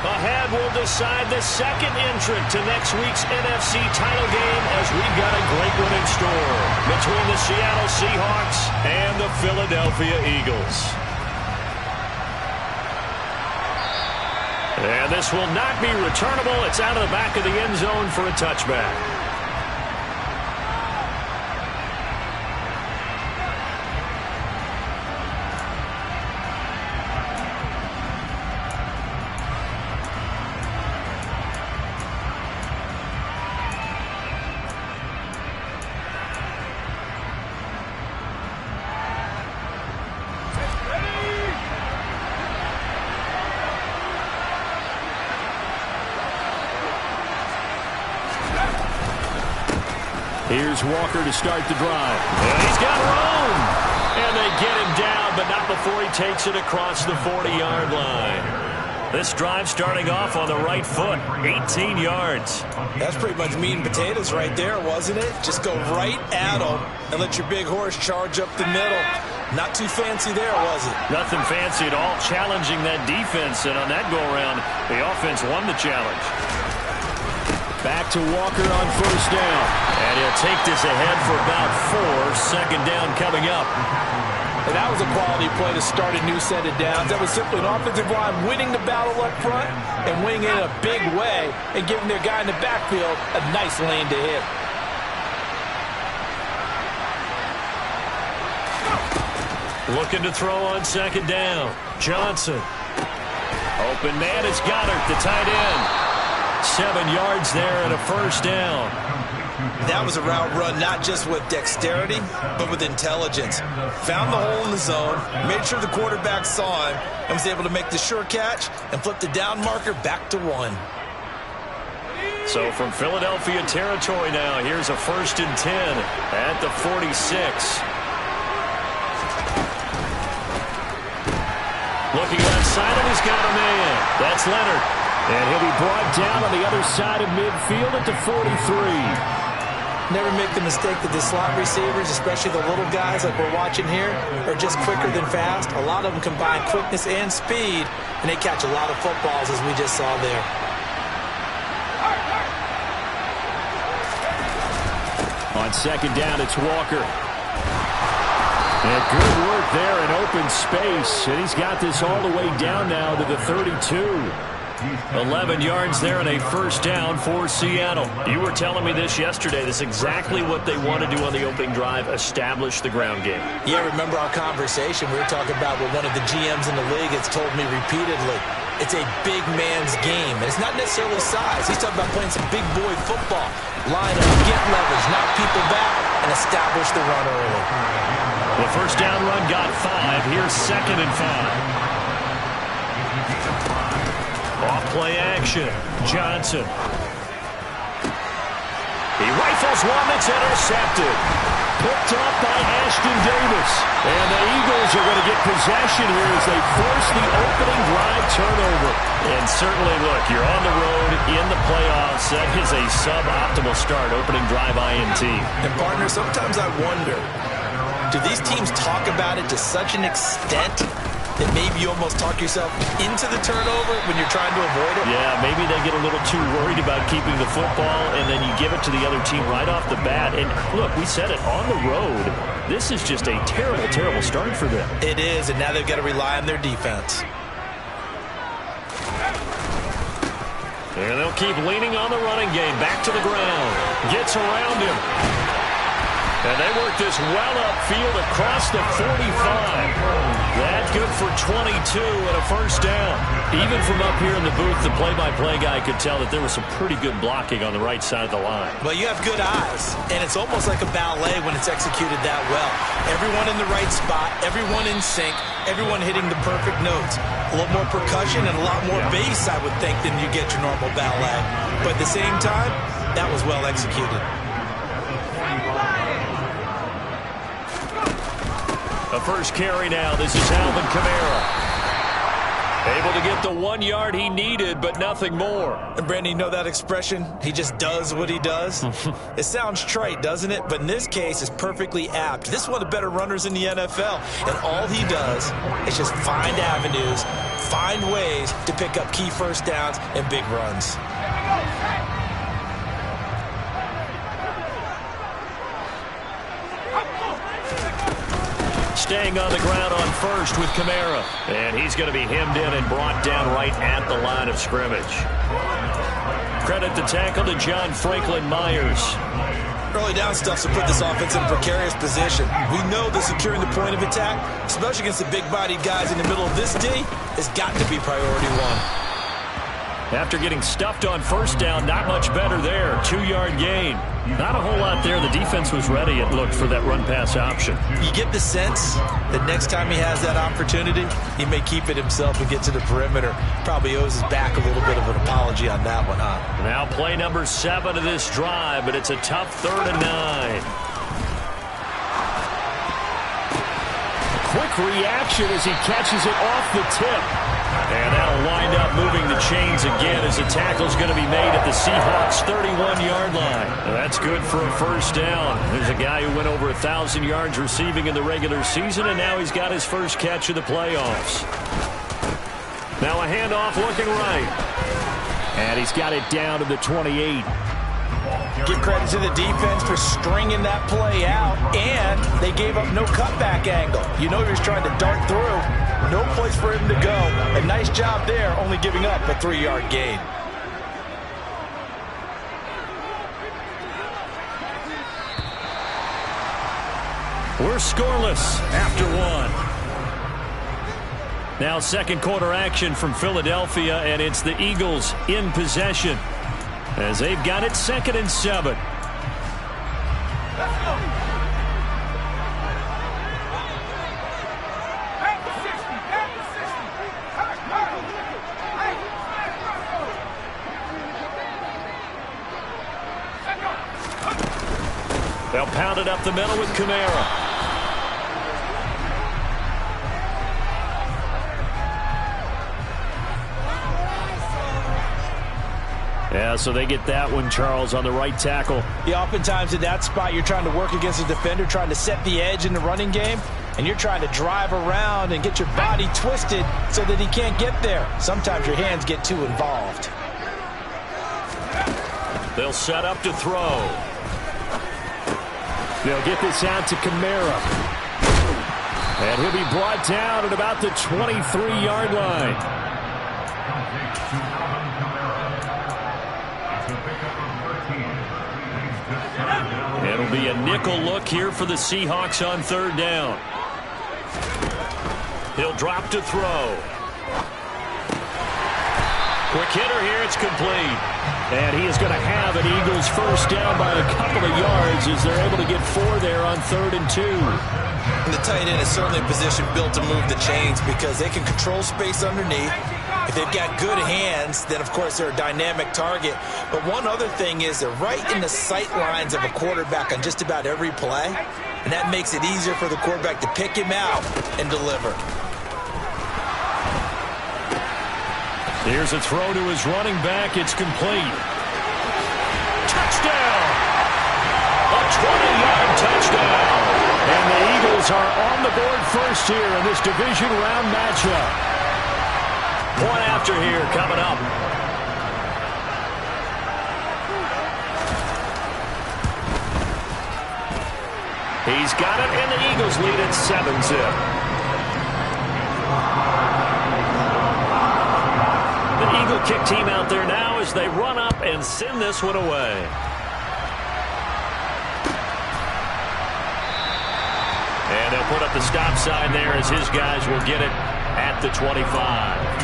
Ahead will decide the second entrant to next week's NFC title game, as we've got a great one in store between the Seattle Seahawks and the Philadelphia Eagles. And this will not be returnable. It's out of the back of the end zone for a touchback. Here's Walker to start the drive. And he's got room. And they get him down, but not before he takes it across the 40-yard line. This drive starting off on the right foot, 18 yards. That's pretty much meat and potatoes right there, wasn't it? Just go right at them and let your big horse charge up the middle. Not too fancy there, was it? Nothing fancy at all, challenging that defense. And on that go-around, the offense won the challenge. Back to Walker on first down. And he'll take this ahead for about 4. Second down coming up. And that was a quality play to start a new set of downs. That was simply an offensive line winning the battle up front and winning it in a big way and giving their guy in the backfield a nice lane to hit. Looking to throw on second down. Johnson. Open man is Goddard, the tight end. 7 yards there and a first down. That was a route run not just with dexterity, but with intelligence. Found the hole in the zone, made sure the quarterback saw him, and was able to make the sure catch and flip the down marker back to 1. So from Philadelphia territory now, here's a 1st and 10 at the 46. Looking outside, and he's got a man. That's Leonard. And he'll be brought down on the other side of midfield at the 43. Never make the mistake that the slot receivers, especially the little guys like we're watching here, are just quicker than fast. A lot of them combine quickness and speed, and they catch a lot of footballs, as we just saw there. On second down, it's Walker. And good work there in open space. And he's got this all the way down now to the 32. 11 yards there and a first down for Seattle. You were telling me this yesterday. This is exactly what they want to do on the opening drive, establish the ground game. Yeah, remember our conversation. We were talking about what one of the GMs in the league has told me repeatedly. It's a big man's game. And it's not necessarily size. He's talking about playing some big boy football. Line up, get leverage, knock people back, and establish the run early. The first down run got 5. Here's 2nd and 5. Off-play action. Johnson. He rifles one that's intercepted. Picked up by Ashton Davis. And the Eagles are going to get possession here as they force the opening drive turnover. And certainly, look, you're on the road in the playoffs. That is a suboptimal start, opening drive INT. And, partner, sometimes I wonder, do these teams talk about it to such an extent that maybe you almost talk yourself into the turnover when you're trying to avoid it? Yeah, maybe they get a little too worried about keeping the football, and then you give it to the other team right off the bat. And look, we said it, on the road, this is just a terrible, terrible start for them. It is, and now they've got to rely on their defense. And they'll keep leaning on the running game. Back to the ground. Gets around him. And they work this well upfield across the 45. That's good for 22 and a first down. Even from up here in the booth, the play-by-play guy could tell that there was some pretty good blocking on the right side of the line. Well, you have good eyes, and it's almost like a ballet when it's executed that well. Everyone in the right spot, everyone in sync, everyone hitting the perfect notes. A little more percussion and a lot more bass, I would think, than you get your normal ballet. But at the same time, that was well executed. The first carry now. This is Alvin Kamara. Able to get the 1 yard he needed, but nothing more. And Brandon, you know that expression? He just does what he does? It sounds trite, doesn't it? But in this case, it's perfectly apt. This is one of the better runners in the NFL. And all he does is just find avenues, find ways to pick up key first downs and big runs. Staying on the ground on first with Kamara. And he's going to be hemmed in and brought down right at the line of scrimmage. Credit the tackle to John Franklin Myers. Early down stuff to put this offense in a precarious position. We know that securing the point of attack, especially against the big-bodied guys in the middle of this D, has got to be priority one. After getting stuffed on first down, not much better there. 2-yard gain. Not a whole lot there. The defense was ready, it looked, for that run-pass option. You get the sense that next time he has that opportunity, he may keep it himself and get to the perimeter. Probably owes his back a little bit of an apology on that one, huh? Now play number 7 of this drive, but it's a tough 3rd and 9. Quick reaction as he catches it off the tip. And that'll wind up moving the chains again as the tackle's going to be made at the Seahawks' 31-yard line. That's good for a first down. There's a guy who went over 1,000 yards receiving in the regular season, and now he's got his first catch of the playoffs. Now a handoff looking right. And he's got it down to the 28. Give credit to the defense for stringing that play out, and they gave up no cutback angle. You know he was trying to dart through. No place for him to go. A nice job there, only giving up a 3-yard gain. We're scoreless after 1. Now second quarter action from Philadelphia, and it's the Eagles in possession as they've got it 2nd and 7. They'll pound it up the middle with Kamara. Yeah, so they get that one, Charles, on the right tackle. Yeah, oftentimes in that spot, you're trying to work against a defender, trying to set the edge in the running game, and you're trying to drive around and get your body twisted so that he can't get there. Sometimes your hands get too involved. They'll set up to throw. They'll get this out to Kamara. And he'll be brought down at about the 23-yard line. It'll be a nickel look here for the Seahawks on 3rd down. He'll drop to throw. Quick hitter here, it's complete. And he is going to have an Eagles first down by a couple of yards as they're able to get 4 there on 3rd and 2. And the tight end is certainly a position built to move the chains because they can control space underneath. If they've got good hands, then, of course, they're a dynamic target. But one other thing is they're right in the sight lines of a quarterback on just about every play, and that makes it easier for the quarterback to pick him out and deliver. Here's a throw to his running back. It's complete. Touchdown! A 20-yard touchdown. And the Eagles are on the board first here in this division round matchup. Point after here coming up. He's got it, and the Eagles lead at 7-zip. The Eagle kick team out there now as they run up and send this one away. And they'll put up the stop sign there as his guys will get it at the 25.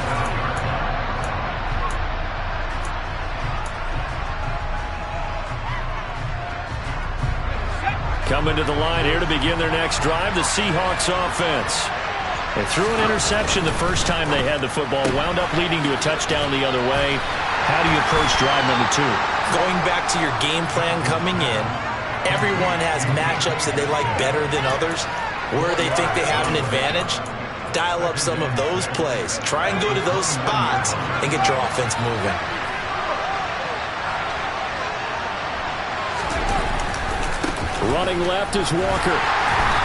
Coming to the line here to begin their next drive, the Seahawks offense. They threw an interception the first time they had the football, wound up leading to a touchdown the other way. How do you approach drive number 2? Going back to your game plan coming in, everyone has matchups that they like better than others. Where they think they have an advantage, dial up some of those plays. Try and go to those spots and get your offense moving. Running left is Walker.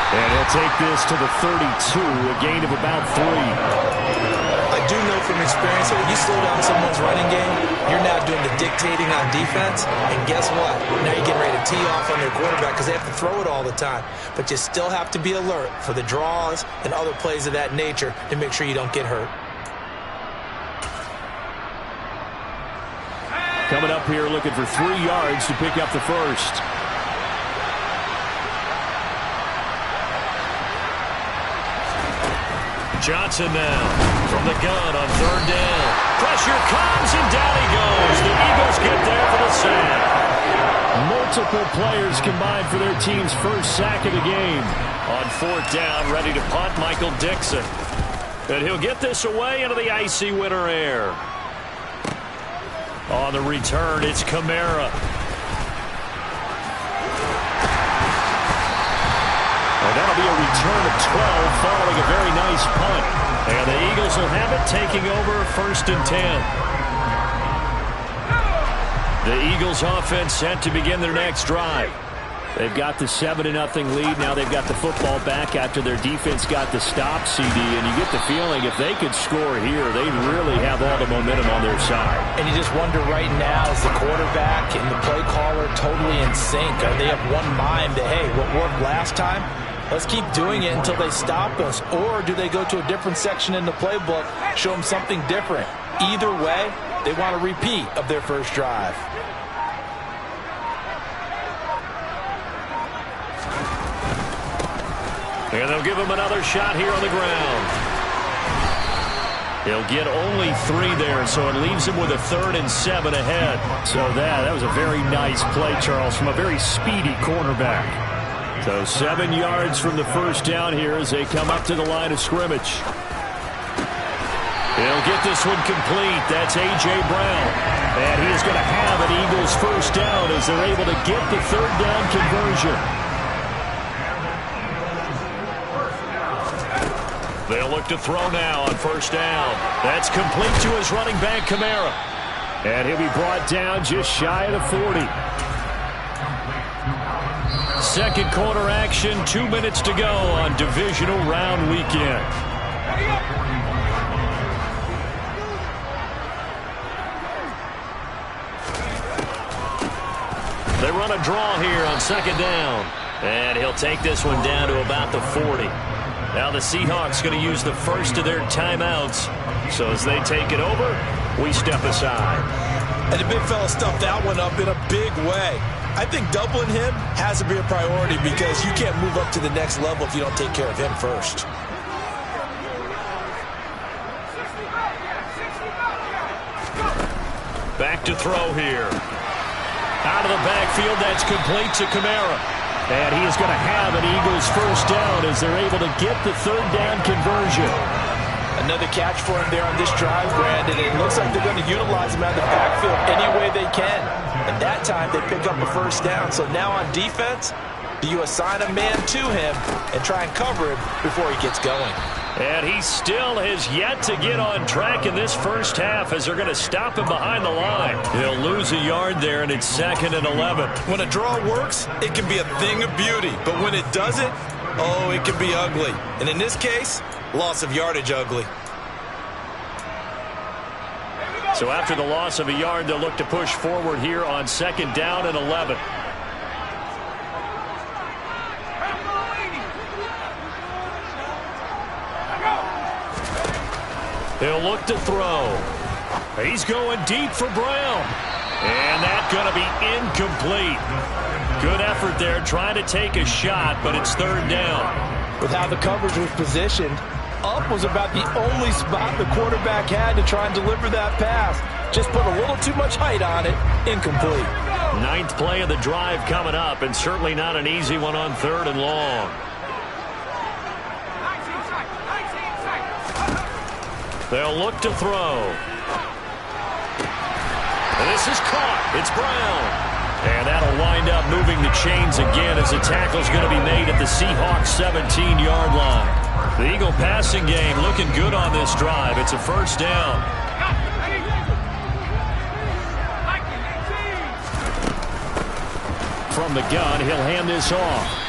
And he'll take this to the 32, a gain of about 3. I do know experience that when you slow down someone's running game, you're now doing the dictating on defense, and guess what? Now you're getting ready to tee off on their quarterback because they have to throw it all the time. But you still have to be alert for the draws and other plays of that nature to make sure you don't get hurt. Coming up here looking for 3 yards to pick up the first. Johnson now from the gun on 3rd down. Pressure comes, and down he goes. The Eagles get there for the sack. Multiple players combined for their team's first sack of the game. On 4th down, ready to punt, Michael Dixon. And he'll get this away into the icy winter air. On the return, it's Kamara. And that'll be a return of 12 following a very nice punt. And the Eagles will have it, taking over 1st and 10. The Eagles offense set to begin their next drive. They've got the 7-0 lead. Now they've got the football back after their defense got the stop, CD. And you get the feeling if they could score here, they'd really have all the momentum on their side. And you just wonder right now, is the quarterback and the play caller totally in sync? Are they have one mind that, hey, what worked last time? Let's keep doing it until they stop us. Or do they go to a different section in the playbook, show them something different? Either way, they want a repeat of their first drive. And they'll give him another shot here on the ground. He'll get only 3 there, so it leaves him with a 3rd and 7 ahead. So that was a very nice play, Charles, from a very speedy cornerback. So 7 yards from the first down here as they come up to the line of scrimmage. He'll get this one complete. That's A.J. Brown. And he is going to have an Eagles first down as they're able to get the 3rd down conversion. They'll look to throw now on 1st down. That's complete to his running back, Kamara. And he'll be brought down just shy of the 40. Second quarter action, 2 minutes to go on divisional round weekend. They run a draw here on 2nd down. And he'll take this one down to about the 40. Now the Seahawks going to use the first of their timeouts. So as they take it over, we step aside. And the big fella stuffed that one up in a big way. I think doubling him has to be a priority because you can't move up to the next level if you don't take care of him first. Back to throw here. Out of the backfield, that's complete to Kamara. And he is going to have an Eagles first down as they're able to get the 3rd down conversion. Another catch for him there on this drive, Brandon. It looks like they're going to utilize him out of the backfield any way they can. And that time they pick up a first down. So now on defense, do you assign a man to him and try and cover him before he gets going? And he still has yet to get on track in this first half as they're going to stop him behind the line. He'll lose a yard there, and it's 2nd and 11. When a draw works, it can be a thing of beauty. But when it doesn't, oh, it can be ugly. And in this case, loss of yardage ugly. So after the loss of a yard, they'll look to push forward here on 2nd down and 11. He'll look to throw. He's going deep for Brown. And that's going to be incomplete. Good effort there trying to take a shot, but it's 3rd down. With how the coverage was positioned, up was about the only spot the quarterback had to try and deliver that pass. Just put a little too much height on it. Incomplete. 9th play of the drive coming up, and certainly not an easy one on 3rd and long. They'll look to throw. And this is caught. It's Brown. And that'll wind up moving the chains again as the tackle's going to be made at the Seahawks 17-yard line. The Eagle passing game looking good on this drive. It's a first down. From the gun, he'll hand this off.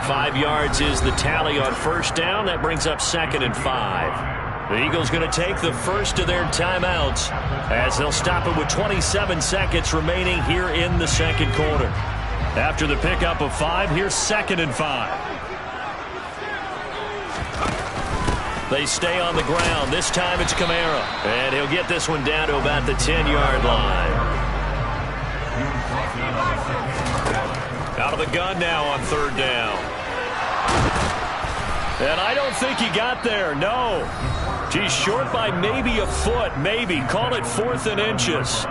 5 yards is the tally on first down. That brings up 2nd and 5. The Eagles going to take the first of their timeouts as they'll stop it with 27 seconds remaining here in the second quarter. After the pickup of 5, here's 2nd and 5. They stay on the ground. This time it's Kamara. And he'll get this one down to about the 10-yard line. Out of the gun now on 3rd down. And I don't think he got there, no. He's short by maybe a foot, maybe. Call it 4th and inches.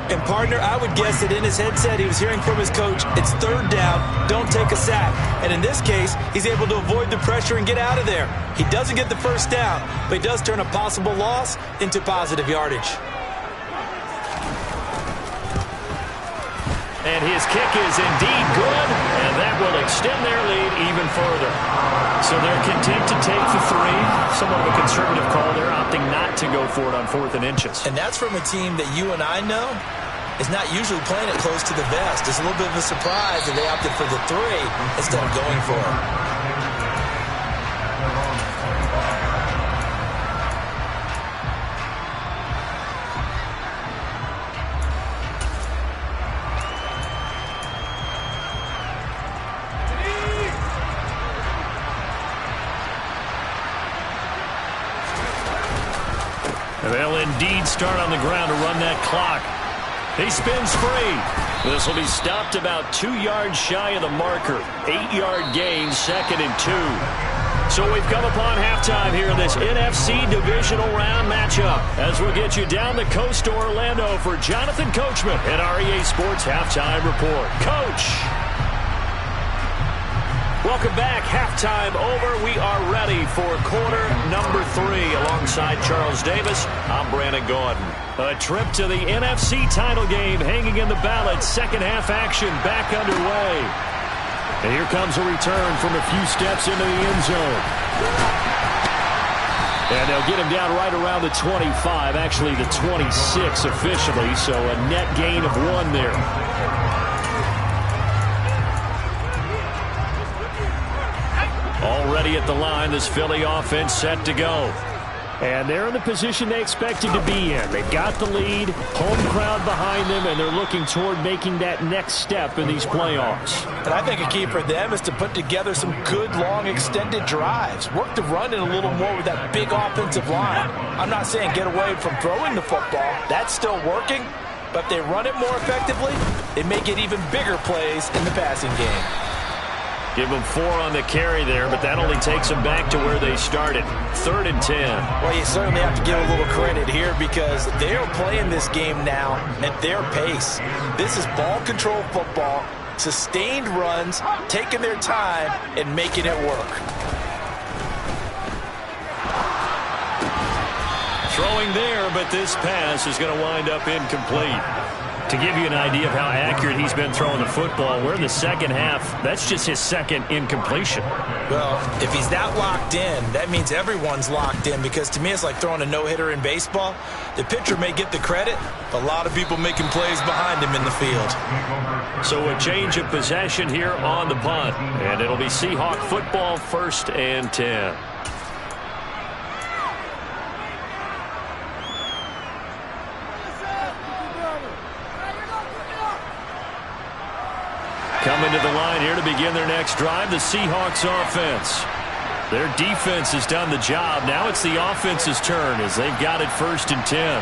And, partner, I would guess that in his headset he was hearing from his coach, it's 3rd down, don't take a sack. And in this case, he's able to avoid the pressure and get out of there. He doesn't get the 1st down, but he does turn a possible loss into positive yardage. And his kick is indeed good, and that will extend their lead even further. So they're content to take the 3. Somewhat of a conservative call. They're opting not to go for it on 4th and inches. And that's from a team that you and I know is not usually playing it close to the vest. It's a little bit of a surprise that they opted for the 3 instead of going for it. They'll indeed start on the ground to run that clock. He spins free. This will be stopped about 2 yards shy of the marker. 8-yard gain, 2nd and 2. So we've come upon halftime here in this NFC divisional round matchup as we'll get you down the coast to Orlando for Jonathan Coachman at REA Sports Halftime Report. Coach! Welcome back. Halftime over. We are ready for quarter number 3. Alongside Charles Davis, I'm Brandon Gordon. A trip to the NFC title game hanging in the balance. Second half action back underway. And here comes a return from a few steps into the end zone. And they'll get him down right around the 25, actually the 26 officially, so a net gain of 1 there. Already at the line, this Philly offense set to go. And they're in the position they expected to be in. They've got the lead, home crowd behind them, and they're looking toward making that next step in these playoffs. And I think a key for them is to put together some good, long, extended drives. Work the run in a little more with that big offensive line. I'm not saying get away from throwing the football. That's still working. But if they run it more effectively, they may get even bigger plays in the passing game. Give them 4 on the carry there, but that only takes them back to where they started. 3rd and 10. Well, you certainly have to give a little credit here because they're playing this game now at their pace. This is ball control football, sustained runs, taking their time, and making it work. Throwing there, but this pass is going to wind up incomplete. To give you an idea of how accurate he's been throwing the football, we're in the second half. That's just his 2nd incompletion. Well, if he's that locked in, that means everyone's locked in because to me it's like throwing a no-hitter in baseball. The pitcher may get the credit, a lot of people making plays behind him in the field. So a change of possession here on the punt, and it'll be Seahawk football, 1st and 10. Coming to the line here to begin their next drive, the Seahawks offense. Their defense has done the job. Now it's the offense's turn as they've got it 1st and 10.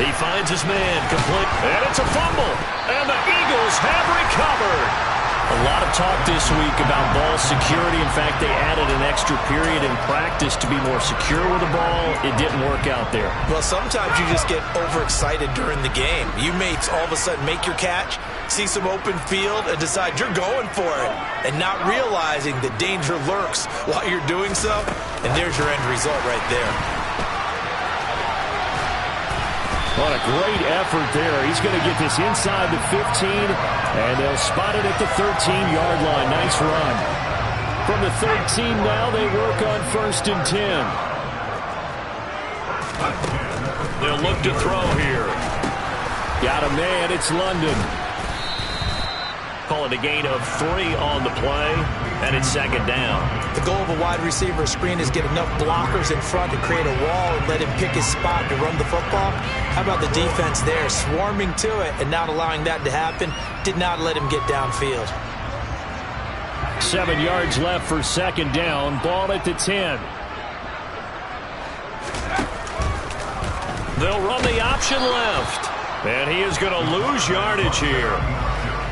He finds his man complete, and it's a fumble, and the Eagles have recovered. A lot of talk this week about ball security. In fact, they added an extra period in practice to be more secure with the ball. It didn't work out there. Well, sometimes you just get overexcited during the game. You may all of a sudden make your catch, see some open field, and decide you're going for it, and not realizing the danger lurks while you're doing so. And there's your end result right there. What a great effort there. He's going to get this inside the 15, and they'll spot it at the 13-yard line. Nice run. From the 13 now, they work on 1st and 10. They'll look to throw here. Got a man. It's London. Call it a gain of 3 on the play, and it's 2nd down. The goal of a wide receiver screen is get enough blockers in front to create a wall and let him pick his spot to run the football. How about the defense there, swarming to it and not allowing that to happen? Did not let him get downfield. 7 yards left for second down. Ball at the 10. They'll run the option left. And he is going to lose yardage here.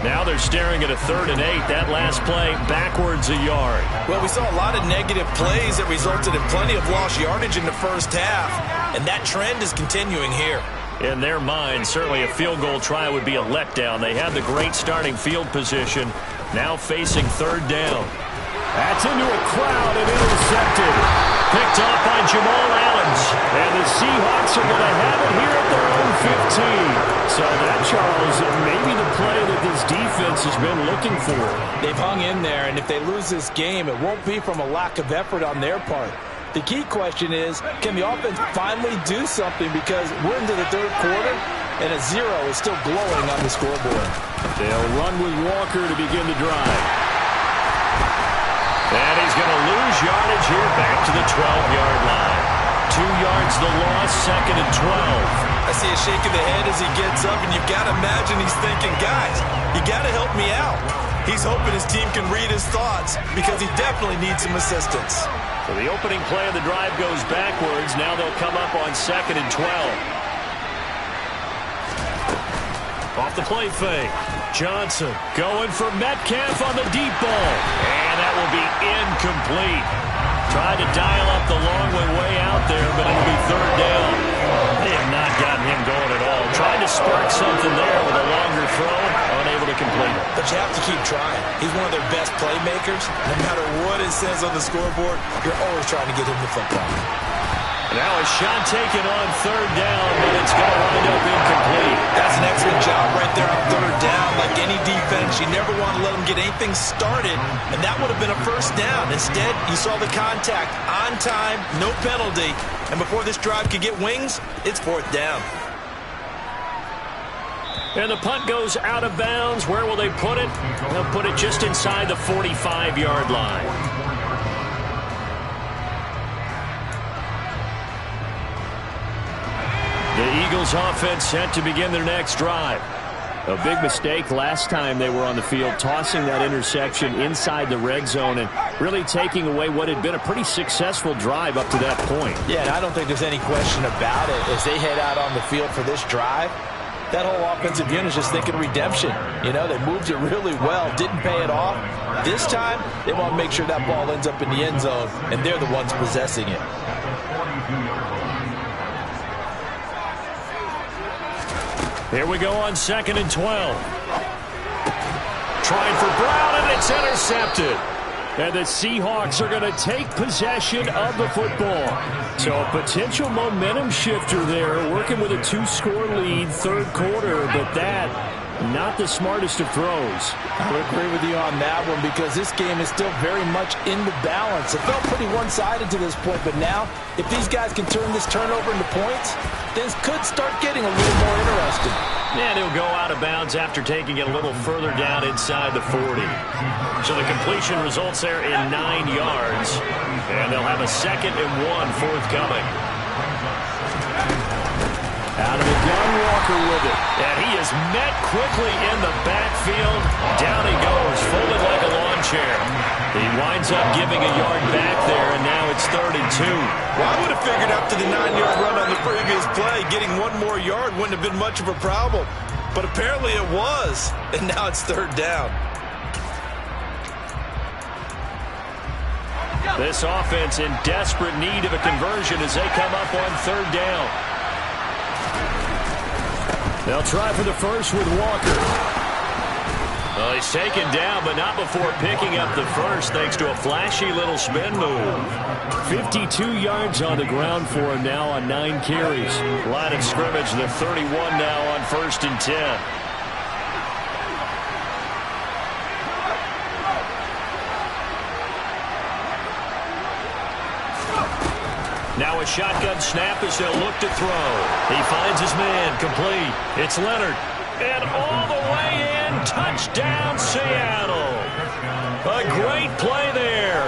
Now they're staring at a 3rd and 8. That last play backwards a yard. Well, we saw a lot of negative plays that resulted in plenty of lost yardage in the first half. And that trend is continuing here. In their mind, certainly a field goal try would be a letdown. They had the great starting field position. Now facing 3rd down. That's into a crowd and intercepted. Picked off by Jamal Adams. And the Seahawks are going to have it here at their own 15. So that, Charles, may be the play that this defense has been looking for. They've hung in there, and if they lose this game, it won't be from a lack of effort on their part. The key question is, can the offense finally do something? Because we're into the 3rd quarter, and a 0 is still glowing on the scoreboard. They'll run with Walker to begin the drive. And he's going to lose yardage here back to the 12-yard line. 2 yards the loss, 2nd and 12. I see a shake of the head as he gets up, and you've got to imagine he's thinking, guys, you got to help me out. He's hoping his team can read his thoughts because he definitely needs some assistance. So the opening play of the drive goes backwards. Now they'll come up on 2nd and 12. Off the play fake. Johnson going for Metcalf on the deep ball. And that will be incomplete. Tried to dial up the long way out there, but it'll be 3rd down. They have not gotten him going at all. Tried to spark something there with a longer throw. Unable to complete it. But you have to keep trying. He's one of their best playmakers. No matter what it says on the scoreboard, you're always trying to get him the football. Now a shot taken on 3rd down, but it's going to wind up incomplete. That's an excellent job right there on 3rd down. Like any defense, you never want to let them get anything started, and that would have been a 1st down. Instead, you saw the contact on time, no penalty, and before this drive could get wings, it's 4th down. And the punt goes out of bounds. Where will they put it? They'll put it just inside the 45-yard line. The Eagles offense set to begin their next drive. A big mistake last time they were on the field, tossing that interception inside the red zone and really taking away what had been a pretty successful drive up to that point. Yeah, and I don't think there's any question about it. As they head out on the field for this drive, that whole offensive unit is just thinking redemption. You know, they moved it really well, didn't pay it off. This time, they want to make sure that ball ends up in the end zone, and they're the ones possessing it. Here we go on 2nd and 12. Trying for Brown, and it's intercepted. And the Seahawks are going to take possession of the football. So a potential momentum shifter there, working with a 2-score lead, 3rd quarter, but that, not the smartest of throws. I would agree with you on that one because this game is still very much in the balance. It felt pretty one-sided to this point, but now, if these guys can turn this turnover into points, this could start getting a little more interesting. And he'll go out of bounds after taking it a little further down inside the 40. So the completion results there in 9 yards. And they'll have a 2nd and 1 forthcoming. Out of the gun, Walker with it. And he is met quickly in the backfield. Down he goes, folded like a lawn chair. He winds up giving a yard back there, and now it's 3rd and 2. Well, I would have figured after the 9-yard run on the previous play, getting 1 more yard wouldn't have been much of a problem. But apparently it was, and now it's 3rd down. This offense in desperate need of a conversion as they come up on 3rd down. They'll try for the first with Walker. Well, he's taken down, but not before picking up the first, thanks to a flashy little spin move. 52 yards on the ground for him now on 9 carries. Line of scrimmage, the 31 now on 1st and 10. Now a shotgun snap as they'll look to throw. He finds his man, complete. It's Leonard. And all the way in, touchdown Seattle. A great play there.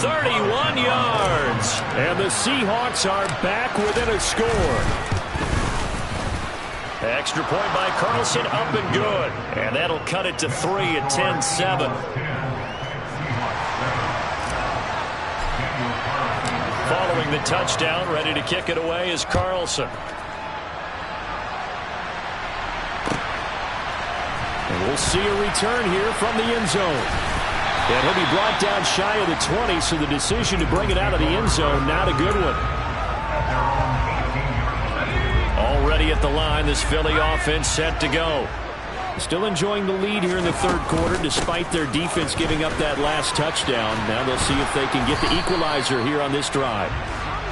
31 yards. And the Seahawks are back within a score. Extra point by Carlson, up and good. And that'll cut it to 3 at 10-7. Following the touchdown, ready to kick it away is Carlson. And we'll see a return here from the end zone. And he'll be brought down shy of the 20, so the decision to bring it out of the end zone, not a good one. Already at the line, this Philly offense set to go. Still enjoying the lead here in the third quarter, despite their defense giving up that last touchdown. Now they'll see if they can get the equalizer here on this drive.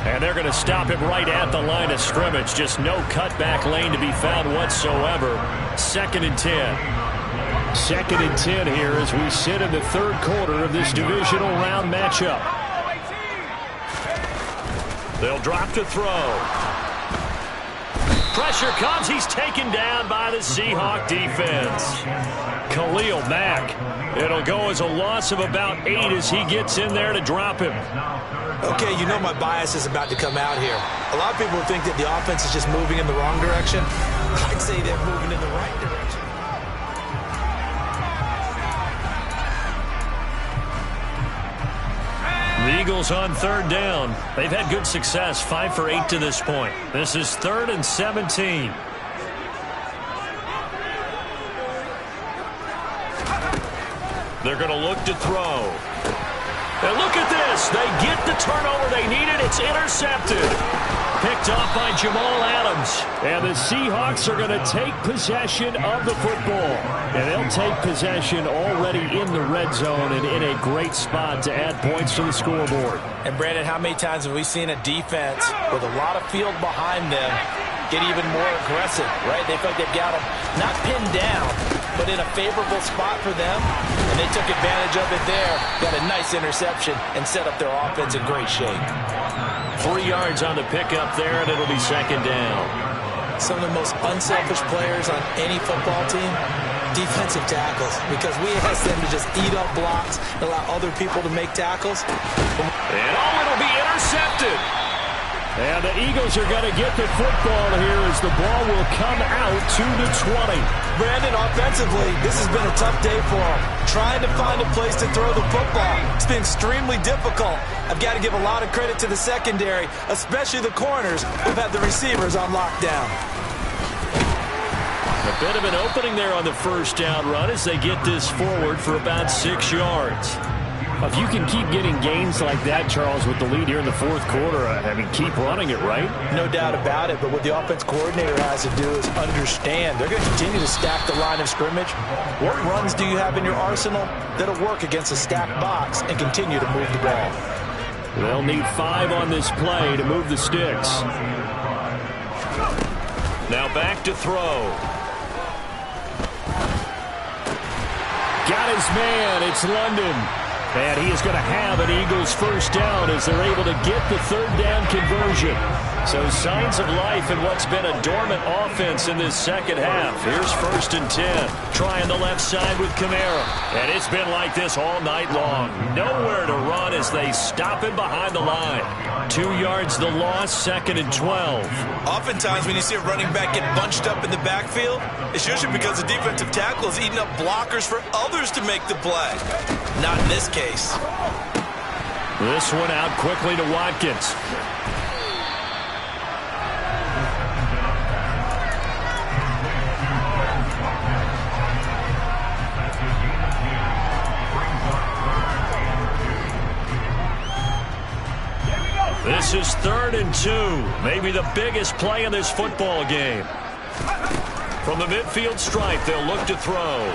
And they're going to stop him right at the line of scrimmage. Just no cutback lane to be found whatsoever. 2nd and 10. 2nd and 10 here as we sit in the third quarter of this divisional round matchup. They'll drop to throw. Pressure comes. He's taken down by the Seahawk defense. Khalil Mack. It'll go as a loss of about 8 as he gets in there to drop him. Okay, you know my bias is about to come out here. A lot of people think that the offense is just moving in the wrong direction. I'd say they're moving in the right direction. The Eagles on 3rd down. They've had good success, 5 for 8 to this point. This is 3rd and 17. They're going to look to throw. And look at this. They get the turnover they needed. It's intercepted. Picked off by Jamal Adams. And the Seahawks are going to take possession of the football. And they'll take possession already in the red zone and in a great spot to add points to the scoreboard. And Brandon, how many times have we seen a defense with a lot of field behind them get even more aggressive, right? They feel like they've got them not pinned down, but in a favorable spot for them. And they took advantage of it there. Got a nice interception and set up their offense in great shape. 3 yards on the pickup there, and it'll be 2nd down. Some of the most unselfish players on any football team, defensive tackles, because we ask them to just eat up blocks and allow other people to make tackles. And it'll be intercepted. And the Eagles are going to get the football here as the ball will come out to the 20. Brandon, offensively, this has been a tough day for them. Trying to find a place to throw the football. It's been extremely difficult. I've got to give a lot of credit to the secondary, especially the corners who've had the receivers on lockdown. A bit of an opening there on the first down run as they get this forward for about 6 yards. If you can keep getting gains like that, Charles, with the lead here in the fourth quarter, I mean, keep running it, right? No doubt about it, but what the offense coordinator has to do is understand. They're going to continue to stack the line of scrimmage. What runs do you have in your arsenal that'll work against a stacked box and continue to move the ball? They'll need 5 on this play to move the sticks. Now back to throw. Got his man. It's London. And he is going to have an Eagles first down as they're able to get the 3rd down conversion. So signs of life in what's been a dormant offense in this second half. Here's 1st and 10. Trying the left side with Kamara. And it's been like this all night long. Nowhere to run as they stop him behind the line. 2 yards the loss, 2nd and 12. Oftentimes when you see a running back get bunched up in the backfield, it's usually because the defensive tackle is eating up blockers for others to make the play. Not in this case. This one out quickly to Watkins. This is 3rd and 2. Maybe the biggest play in this football game. From the midfield stripe, they'll look to throw.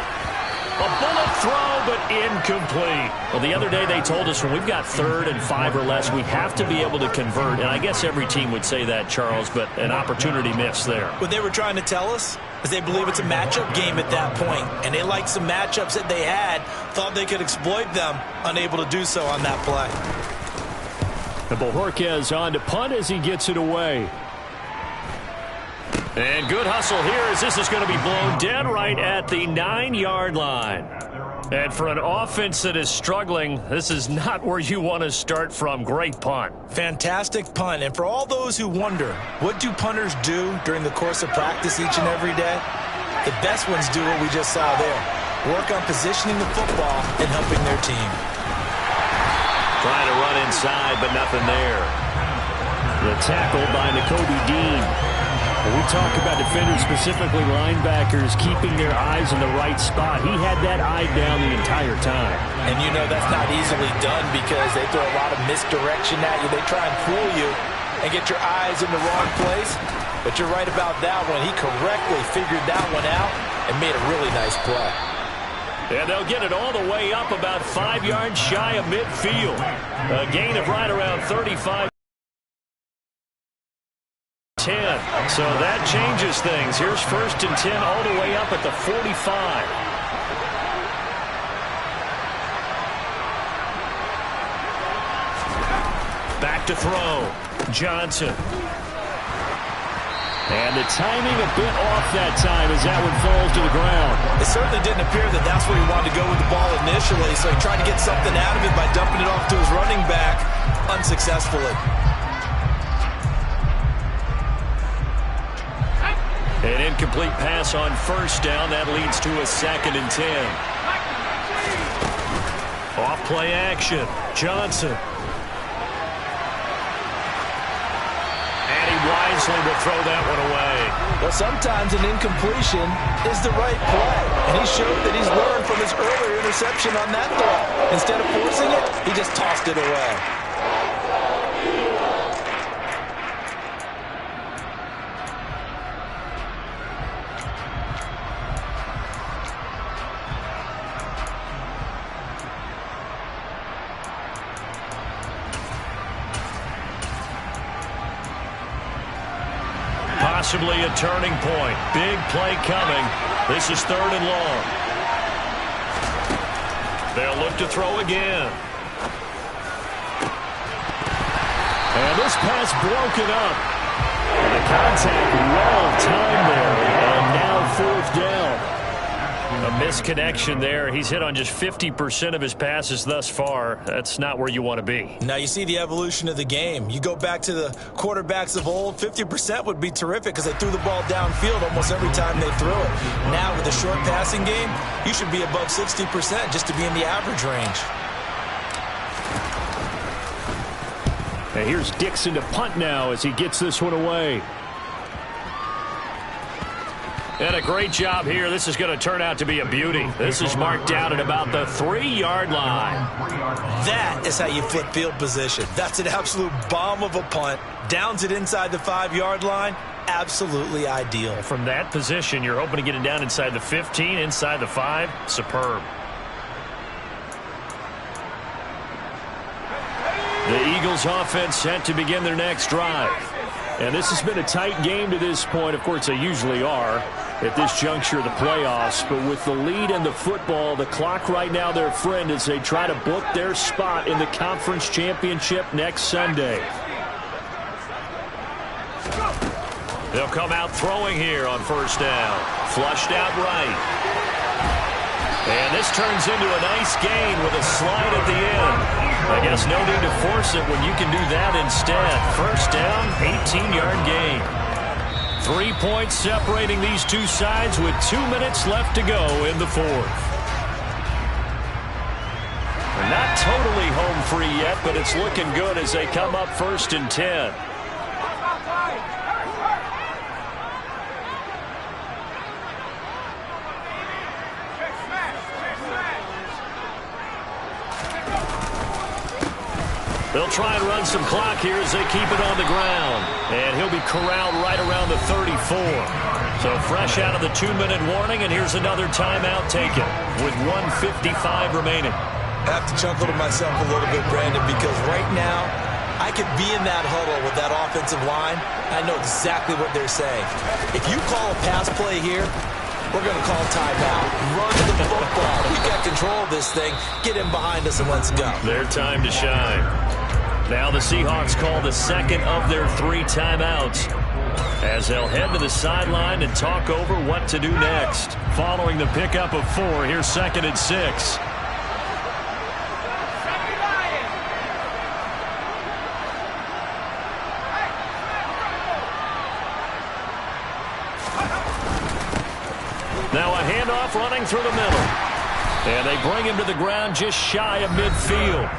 A bullet throw, but incomplete. Well, the other day they told us when we've got 3rd and 5 or less, we have to be able to convert. And I guess every team would say that, Charles, but an opportunity missed there. What they were trying to tell us is they believe it's a matchup game at that point. And they liked some matchups that they had, thought they could exploit them, unable to do so on that play. And Bojorquez on to punt as he gets it away. And good hustle here as this is going to be blown dead right at the 9-yard line. And for an offense that is struggling, this is not where you want to start from. Great punt. Fantastic punt. And for all those who wonder, what do punters do during the course of practice each and every day? The best ones do what we just saw there. Work on positioning the football and helping their team. Trying to run inside, but nothing there. The tackle by Nakobe Dean. When we talk about defenders, specifically linebackers, keeping their eyes in the right spot, he had that eye down the entire time. And you know that's not easily done because they throw a lot of misdirection at you. They try and fool you and get your eyes in the wrong place. But you're right about that one. He correctly figured that one out and made a really nice play. And they'll get it all the way up about 5 yards shy of midfield. A gain of right around 35. 10. So that changes things. Here's 1st and 10 all the way up at the 45. Back to throw. Johnson. And the timing a bit off that time as that one falls to the ground. It certainly didn't appear that that's where he wanted to go with the ball initially, so he tried to get something out of it by dumping it off to his running back unsuccessfully. An incomplete pass on 1st down. That leads to a 2nd and 10. Off play action. Johnson. And he wisely will throw that one away. Well, sometimes an incompletion is the right play. And he showed that he's learned from his earlier interception on that throw. Instead of forcing it, he just tossed it away. Possibly a turning point. Big play coming. This is 3rd and long. They'll look to throw again. And this pass broken up. And the contact well timed there. And now 4th down. A misconnection there. He's hit on just 50% of his passes thus far. That's not where you want to be. Now you see the evolution of the game. You go back to the quarterbacks of old, 50% would be terrific because they threw the ball downfield almost every time they threw it. Now with the short passing game, you should be above 60% just to be in the average range. And here's Dixon to punt now as he gets this one away. And a great job here. This is going to turn out to be a beauty. This is marked out at about the 3-yard line. That is how you flip field position. That's an absolute bomb of a punt. Downs it inside the 5-yard line. Absolutely ideal. From that position, you're hoping to get it down inside the 15, inside the 5. Superb. The Eagles offense set to begin their next drive. And this has been a tight game to this point. Of course, they usually are at this juncture of the playoffs. But with the lead in the football, the clock right now their friend as they try to book their spot in the conference championship next Sunday. They'll come out throwing here on 1st down. Flushed out right. And this turns into a nice gain with a slide at the end. I guess no need to force it when you can do that instead. 1st down, 18-yard gain. 3 points separating these two sides with 2 minutes left to go in the 4th. They're not totally home free yet, but it's looking good as they come up 1st and 10. They'll try and run some clock here as they keep it on the ground. And he'll be corralled right around the 34. So fresh out of the 2-minute warning, and here's another timeout taken with 1:55 remaining. I have to chuckle to myself a little bit, Brandon, because right now I could be in that huddle with that offensive line. I know exactly what they're saying. If you call a pass play here, we're going to call timeout. Run the football. We got control of this thing. Get him behind us and let's go. Their time to shine. Now the Seahawks call the second of their 3 timeouts. as they'll head to the sideline and talk over what to do next. Following the pickup of 4, here's 2nd and 6. Now a handoff running through the middle. And they bring him to the ground just shy of midfield.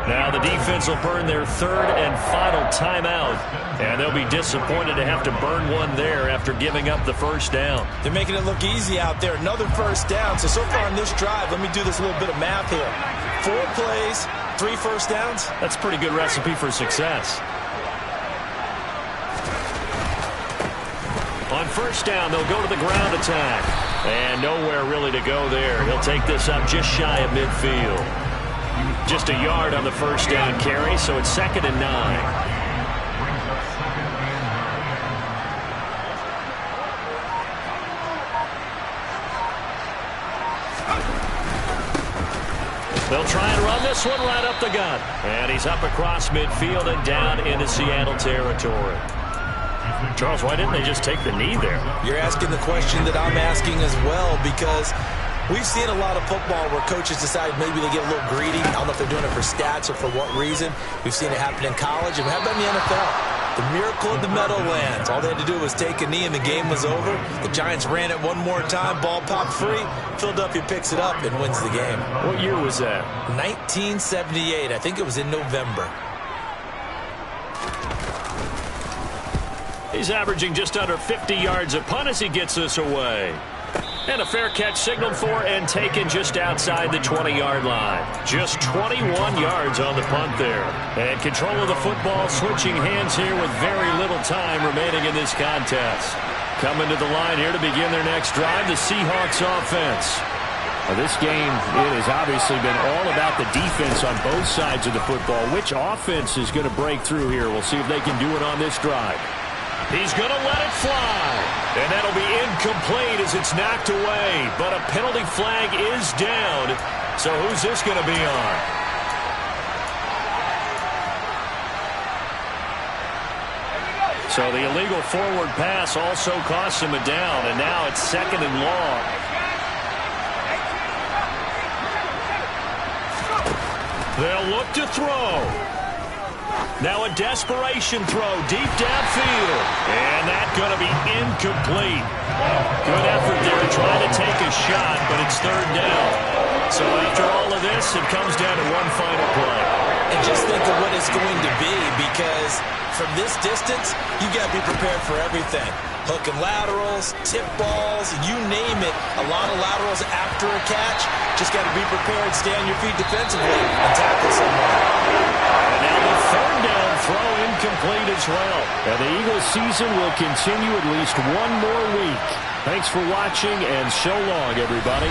Now the defense will burn their 3rd and final timeout. And they'll be disappointed to have to burn one there after giving up the first down. They're making it look easy out there. Another first down. So far in this drive, let me do this little bit of math here. 4 plays, 3 first downs. That's a pretty good recipe for success. On first down, they'll go to the ground attack. And nowhere really to go there. He'll take this up just shy of midfield. Just a yard on the first down carry, so it's 2nd and 9. They'll try and run this one right up the gut. And he's up across midfield and down into Seattle territory. Charles, why didn't they just take the knee there? You're asking the question that I'm asking as well, because we've seen a lot of football where coaches decide maybe they get a little greedy. I don't know if they're doing it for stats or for what reason. We've seen it happen in college, and we have done in the NFL. The miracle of the Meadowlands. All they had to do was take a knee, and the game was over. The Giants ran it one more time. Ball popped free. Philadelphia picks it up and wins the game. What year was that? 1978. I think it was in November. He's averaging just under 50 yards a punt as he gets this away. And a fair catch signaled for and taken just outside the 20-yard line. Just 21 yards on the punt there. And control of the football switching hands here with very little time remaining in this contest. Coming to the line here to begin their next drive, the Seahawks offense. Well, this game, it has obviously been all about the defense on both sides of the football. Which offense is going to break through here? We'll see if they can do it on this drive. He's going to let it fly. And that'll be incomplete as it's knocked away. But a penalty flag is down. So who's this going to be on? So the illegal forward pass also costs him a down. And now it's 2nd and long. They'll look to throw. Now a desperation throw deep downfield. And that's going to be incomplete. Good effort there trying to take a shot, but it's 3rd down. So after all of this, it comes down to one final play. And just think of what it's going to be, because from this distance, you got to be prepared for everything. Hook and laterals, tip balls, you name it. A lot of laterals after a catch. Just got to be prepared, stay on your feet defensively, and tackle someone. And now the 3rd down throw incomplete as well. And the Eagles season will continue at least one more week. Thanks for watching, and so long, everybody.